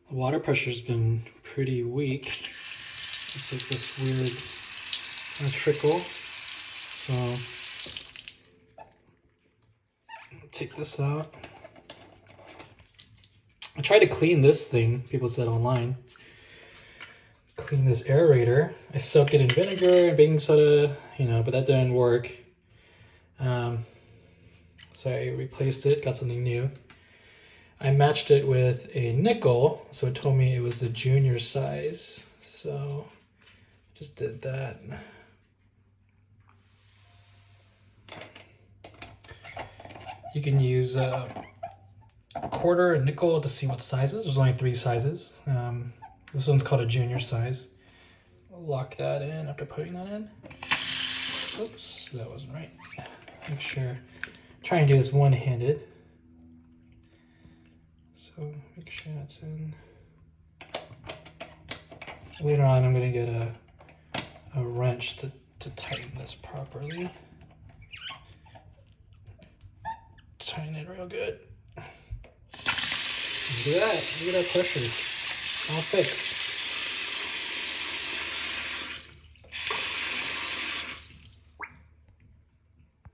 The water pressure's been pretty weak. It's like this weird kind of trickle. So I'll take this out. I tried to clean this thing, people said online. Clean this aerator. I soaked it in vinegar and baking soda, you know, but that didn't work. So I replaced it, got something new. I matched it with a nickel, so it told me it was the junior size. So just did that. You can use a quarter and nickel to see what sizes. There's only 3 sizes. This one's called a junior size. I'll lock that in after putting that in. Oops, that wasn't right. Make sure, try and do this one-handed. So make sure that's in. Later on, I'm gonna get a wrench to tighten this properly. Tighten it real good. Look at that pressure, all fixed.